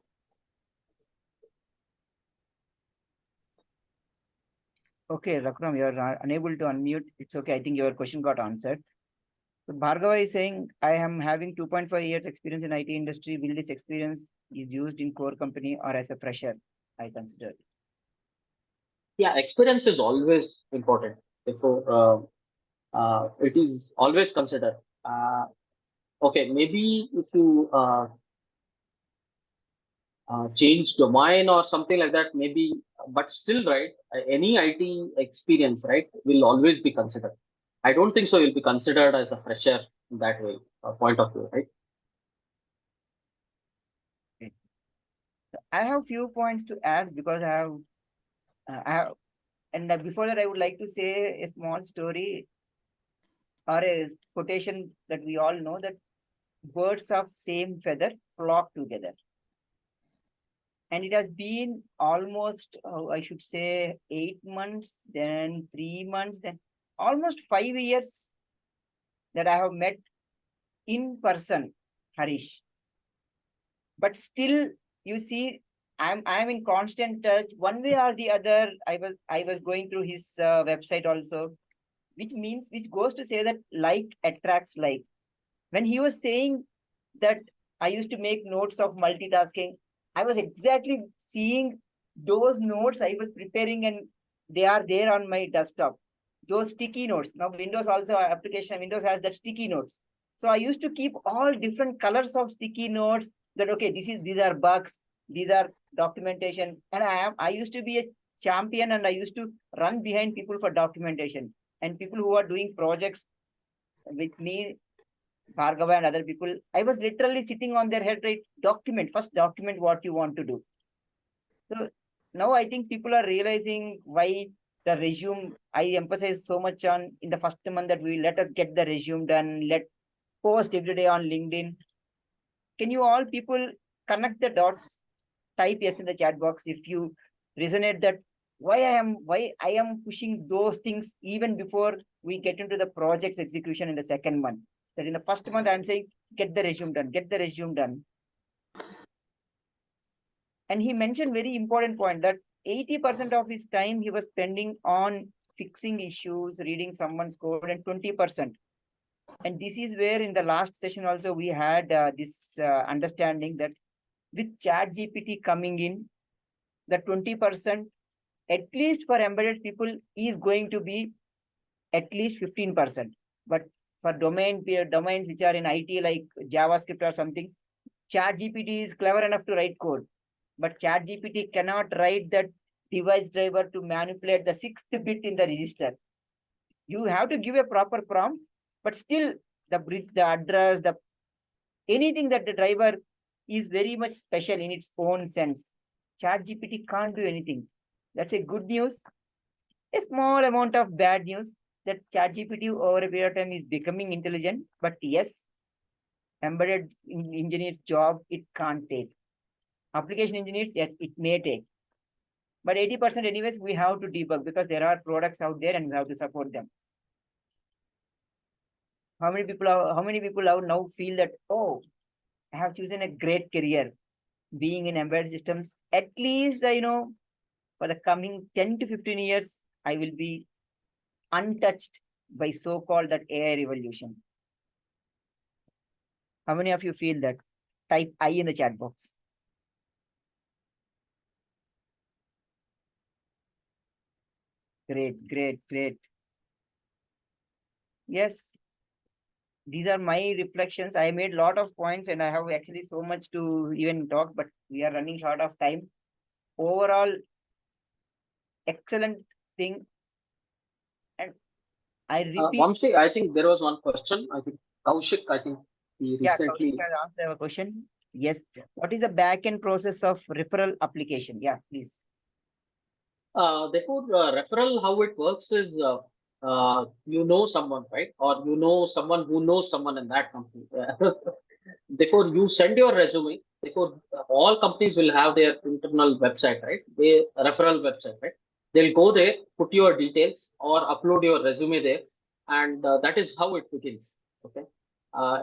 Okay, Rakram, you are unable to unmute. It's okay. I think your question got answered. So Bhargava is saying, I am having 2.5 years experience in IT industry. Will this experience is used in core company or as a fresher? I consider. Yeah, experience is always important. Therefore, it is always considered. Okay, maybe if you change domain or something like that, maybe, but still, right, any IT experience, right, will always be considered. I don't think so. You'll be considered as a fresher in that way, point of view, right? Okay. I have few points to add because I have, and before that, I would like to say a small story or a quotation that we all know that birds of same feather flock together. And it has been almost, I should say, 8 months, then 3 months, then almost 5 years that I have met in person, Harish. But still, you see, I'm in constant touch. One way or the other, I was going through his website also, which goes to say that like attracts like. When he was saying that I used to make notes of multitasking, I was exactly seeing those notes I was preparing and they are there on my desktop. Those sticky notes. Now Windows also application, Windows has that sticky notes. So I used to keep all different colors of sticky notes that, okay, these are bugs, these are documentation. And I used to be a champion and I used to run behind people for documentation and people who are doing projects with me, Bhargava and other people, I was literally sitting on their head, right? First document what you want to do. So now I think people are realizing why the resume, I emphasize so much on in the first month that we let us get the resume done, let post every day on LinkedIn. Can you all people connect the dots? Type yes in the chat box if you resonate that why I am pushing those things even before we get into the project's execution in the second month. That in the first month I'm saying get the resume done, get the resume done. And he mentioned very important point that 80% of his time he was spending on fixing issues, reading someone's code, and 20% And this is where in the last session also we had this understanding that with chat GPT coming in, the 20%, at least for embedded people, is going to be at least 15%. But for domains which are in IT like JavaScript or something, chat GPT is clever enough to write code. But chat GPT cannot write that device driver to manipulate the 6th bit in the register. You have to give a proper prompt, but still the bridge, the address, the anything that the driver is very much special in its own sense. Chat GPT can't do anything. That's a good news. A small amount of bad news that chat GPT over a period of time is becoming intelligent. But yes, embedded engineers job, it can't take. Application engineers, yes, it may take. But 80% anyways, we have to debug because there are products out there and we have to support them. How many people have now feel that, oh, I have chosen a great career being in embedded systems. At least I know for the coming 10 to 15 years, I will be untouched by so-called that AI revolution. How many of you feel that? Type I in the chat box. Great, great, great. Yes, these are my reflections. I made a lot of points and I have actually so much to even talk, but we are running short of time. Overall, excellent thing. And I repeat, Vamshi, I think there was one question. I think Kaushik, I think he yeah, Kaushik recently. has asked a question. Yes. What is the back-end process of referral application? Yeah, please. Therefore, referral, how it works is you know someone, right? Or you know someone who knows someone in that company. Therefore, you send your resume. Therefore, all companies will have their internal website, right? Their referral website, right? They'll go there, put your details, or upload your resume there, and that is how it begins. Okay.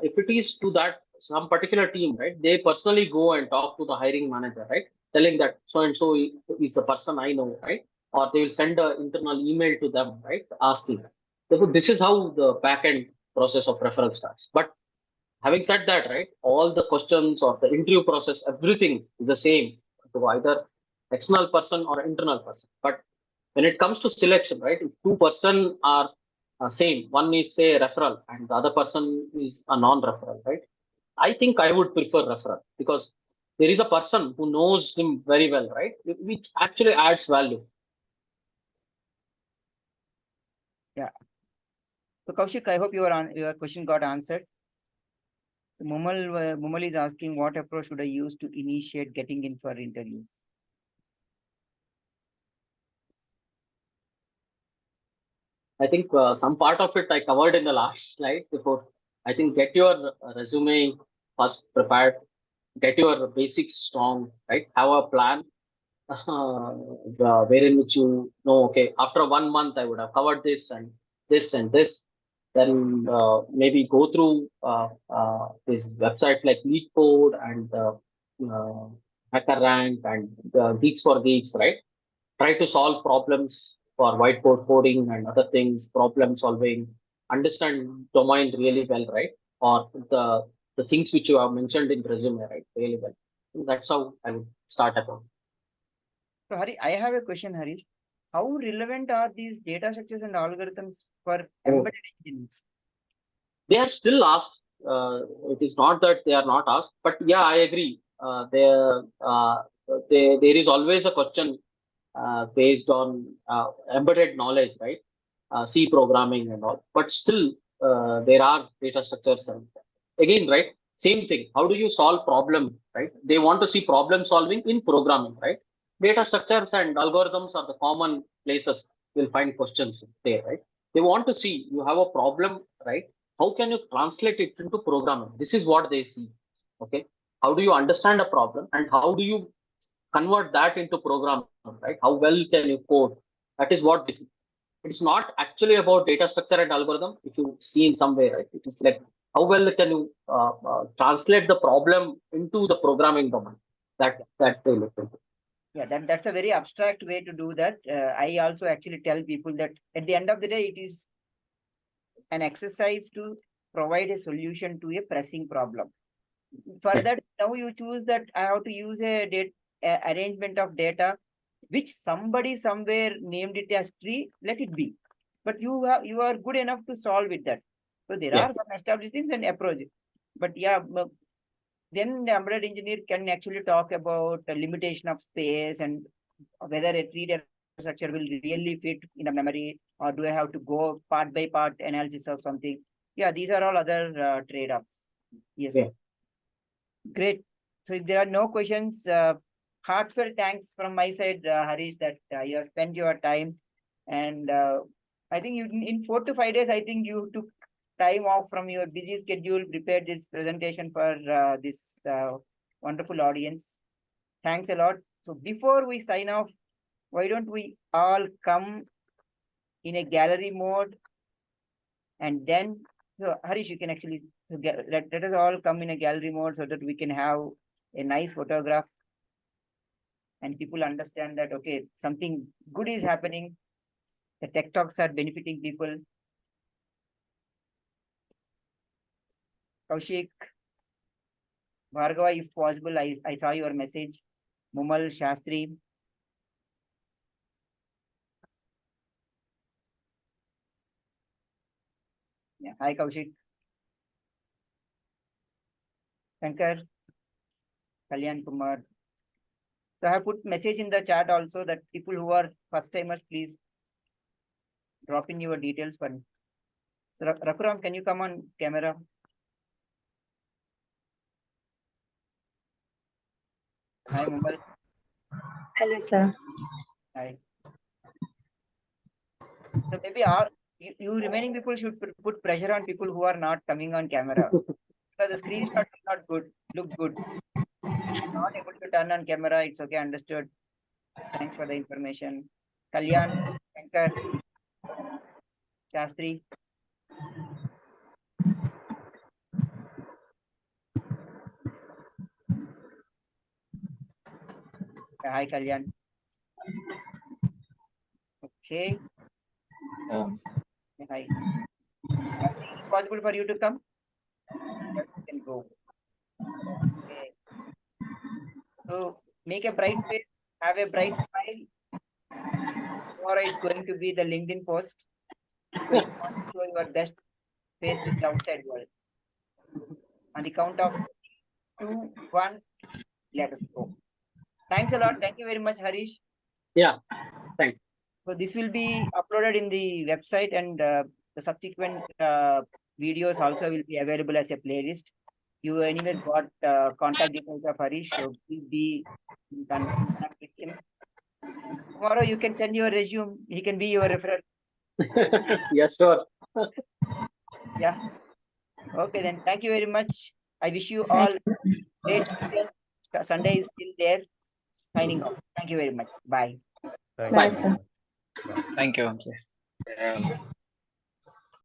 If it is to that some particular team, right? They personally go and talk to the hiring manager, right? Telling that so and so is the person I know, right? Or they will send an internal email to them, right? Asking. Therefore, this is how the back-end process of referral starts. But having said that, right, all the questions or the interview process, everything is the same to either external person or internal person. But when it comes to selection, right, if two-person are same, one is say referral and the other person is a non-referral, right? I think I would prefer referral because there is a person who knows him very well, right? Which actually adds value. Yeah. So Kaushik, I hope your question got answered. So Mumal is asking what approach should I use to initiate getting in for interviews? I think some part of it I covered in the last slide before. I think get your resume first prepared, get your basics strong, right? Have a plan wherein which you know, okay, after 1 month I would have covered this and this and this. Then maybe go through this website like LeetCode and uh, HackerRank and Geeks for Geeks, right? Try to solve problems for whiteboard coding and other things, problem solving, understand domain really well, right? Or the things which you have mentioned in resume, right? Really well. That's how I would start about. So Hari, I have a question, Harish. How relevant are these data structures and algorithms for Oh, embedded engineers? they are still asked. It is not that they are not asked, but yeah, I agree. There is always a question based on embedded knowledge, right? C programming and all. But still, there are data structures. And again, right? Same thing. How do you solve problem, right? They want to see problem solving in programming, right? Data structures and algorithms are the common places you'll find questions there, right? They want to see you have a problem, right? How can you translate it into programming? This is what they see. Okay. How do you understand a problem and how do you convert that into programming, right? How well can you code? That is what this is. It's not actually about data structure and algorithm. If you see in some way, right? It is like how well can you translate the problem into the programming domain that they look into. Yeah, that's a very abstract way to do that. I also actually tell people that at the end of the day, it is an exercise to provide a solution to a pressing problem. For Yes. that, now you choose that I have to use a arrangement of data which somebody somewhere named it as tree. Let it be, but you are good enough to solve it. That so there Yeah. are some established things and approach. But yeah, then the embedded engineer can actually talk about the limitation of space and whether a tree data structure will really fit in the memory, or do I have to go part by part analysis of something. Yeah, these are all other trade-offs. Yes. Yeah. Great. So if there are no questions, heartfelt thanks from my side, Harish, that you have spent your time. And I think in 4 to 5 days, I think you took time off from your busy schedule, prepared this presentation for this wonderful audience. Thanks a lot. So before we sign off, why don't we all come in a gallery mode, and then so Harish, you can actually let us all come in a gallery mode so that we can have a nice photograph and people understand that okay, something good is happening. The tech talks are benefiting people. Kaushik, Bhargava, if possible, I saw your message. Mumal, Shastri. Yeah. Hi, Kaushik. Shankar, Kalyan Kumar. So I have put message in the chat also that people who are first timers, please drop in your details for me. So Rakuram, can you come on camera? Hi, Mumal. Hello, sir. Hi. So maybe all you remaining people should put pressure on people who are not coming on camera because the screenshot is not good. Look good. Not able to turn on camera. It's okay. Understood. Thanks for the information. Kalyan, Shankar, Shastri. Hi, Kalyan. Okay. Hi. Shastri, possible for you to come? Yes, you can go. Okay. So make a bright face. Have a bright smile. Tomorrow it's going to be the LinkedIn post. So you want to show your best face to the outside world. On the count of 2, 1, let us go. Thanks a lot. Thank you very much, Harish. Yeah. Thanks. So this will be uploaded in the website, and the subsequent videos also will be available as a playlist. You anyways got contact details of Harish, so please be in contact with him. Tomorrow you can send your resume. He can be your referral. Yeah, sure. Yeah. Okay, then thank you very much. I wish you all great weekend. Sunday is still there. Signing off. Thank you very much. Bye. Bye, sir. Thank you.